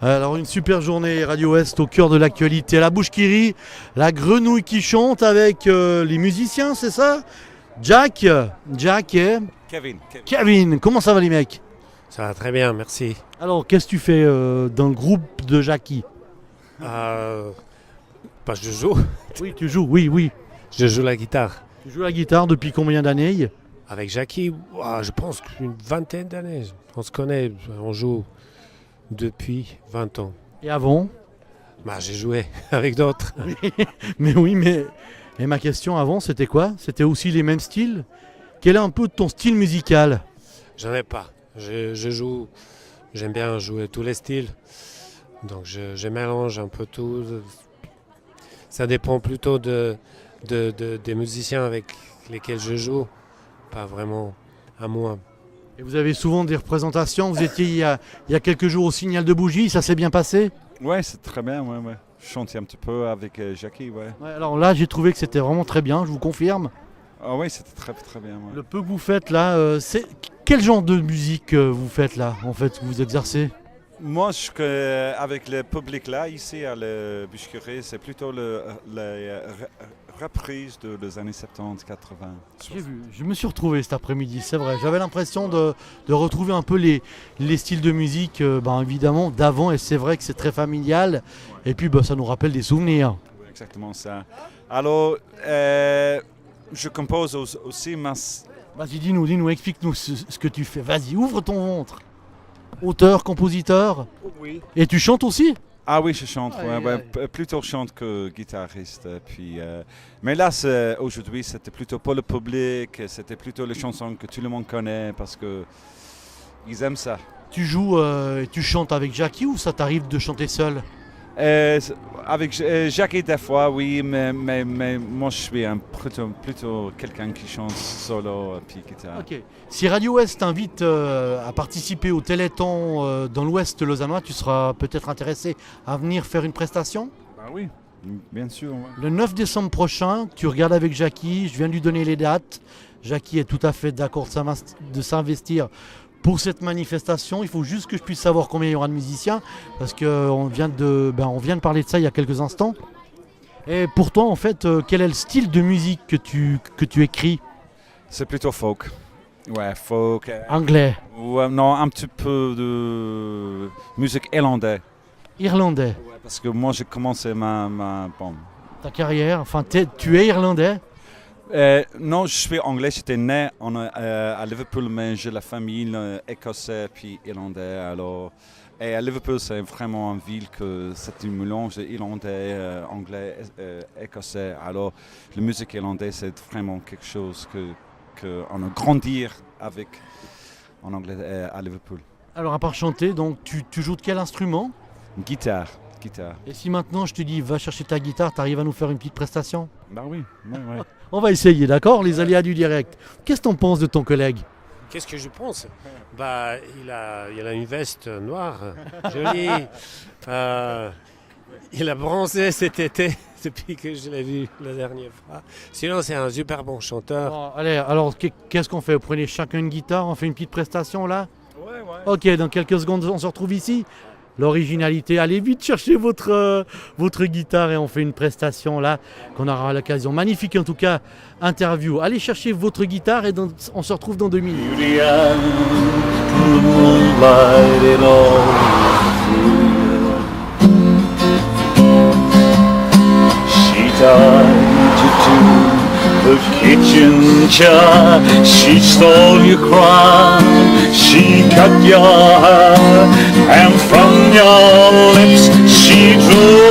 Alors une super journée Radio Ouest au cœur de l'actualité. La bouche qui rit, la grenouille qui chante avec les musiciens, c'est ça? Jack et Kevin. Comment ça va les mecs? Ça va très bien, merci. Alors qu'est-ce que tu fais dans le groupe de Jackie? Je joue. Oui, tu joues, oui. Je joue la guitare. Tu joues la guitare depuis combien d'années? Avec Jackie, je pense qu'une vingtaine d'années. On se connaît, on joue depuis 20 ans. Et avant? J'ai joué avec d'autres. Mais ma question avant, c'était quoi? C'était aussi les mêmes styles? Quel est un peu ton style musical? J'en ai pas. Je joue, j'aime bien jouer tous les styles. Donc je mélange un peu tout. Ça dépend plutôt des musiciens avec lesquels je joue. Pas vraiment à moi. Et vous avez souvent des représentations. Vous étiez il y a quelques jours au Signal de Bougie, ça s'est bien passé? Ouais, c'est très bien. Ouais. Je chantais un petit peu avec Jackie. Ouais, alors là, j'ai trouvé que c'était vraiment très bien, je vous confirme. Ah oui, c'était très très bien. Ouais. Le peu que vous faites là, c'est quel genre de musique vous faites là, en fait, vous exercez? Moi, avec le public là, ici à la Bûche-Curée, c'est plutôt la reprise des années 70, 80. J'ai vu, je me suis retrouvé cet après-midi, c'est vrai. J'avais l'impression de retrouver un peu les styles de musique, évidemment, d'avant, et c'est vrai que c'est très familial. Et puis, ça nous rappelle des souvenirs. Oui, exactement ça. Alors, je compose aussi Vas-y, dis-nous, explique-nous ce que tu fais. Vas-y, ouvre ton ventre. Auteur, compositeur. Oui. Et tu chantes aussi? Ah oui, je chante. Plutôt je chante que guitariste. Mais là, aujourd'hui, c'était plutôt pour le public. C'était plutôt les chansons que tout le monde connaît parce que ils aiment ça. Tu joues et tu chantes avec Jackie ou ça t'arrive de chanter seul? Avec Jackie des fois, oui, mais moi je suis plutôt quelqu'un qui chante solo puis guitare. Ok. Si Radio Ouest t'invite à participer au Téléthon dans l'Ouest lausannois, tu seras peut-être intéressé à venir faire une prestation? Oui, bien sûr. Ouais. Le 9 décembre prochain, tu regardes avec Jackie, je viens de lui donner les dates. Jackie est tout à fait d'accord de s'investir pour cette manifestation. Il faut juste que je puisse savoir combien il y aura de musiciens, parce qu'on vient de parler de ça il y a quelques instants. Et pour toi, en fait, quel est le style de musique que tu écris? C'est plutôt folk. Ouais, folk. Anglais? Non, un petit peu de musique irlandaise. Irlandais? Ouais, parce que moi, j'ai commencé ta carrière, tu es irlandais? Non, je suis anglais. J'étais né à Liverpool, mais j'ai la famille écossaise puis irlandais. Alors, et à Liverpool, c'est vraiment une ville que c'est un mélange irlandais, anglais, écossais. Alors, la musique irlandaise, c'est vraiment quelque chose qu'on a grandi avec en anglais à Liverpool. Alors, à part chanter, donc tu joues de quel instrument? Guitare. Et si maintenant je te dis va chercher ta guitare, t'arrives à nous faire une petite prestation? Oui. On va essayer, d'accord? Les aléas du direct. Qu'est-ce que t'en penses de ton collègue? Qu'est-ce que je pense? Il a une veste noire, jolie. Il a bronzé cet été depuis que je l'ai vu la dernière fois. Sinon, c'est un super bon chanteur. Bon, allez, alors qu'est-ce qu'on fait? Vous prenez chacun une guitare, on fait une petite prestation là? Ouais. Ok, dans quelques secondes, on se retrouve ici. L'originalité, allez vite chercher votre guitare et on fait une prestation là, qu'on aura l'occasion. Magnifique en tout cas, interview. Allez chercher votre guitare et on se retrouve dans 2 minutes. The kitchen chair, she stole your crown, she cut your hair, and from your lips she drew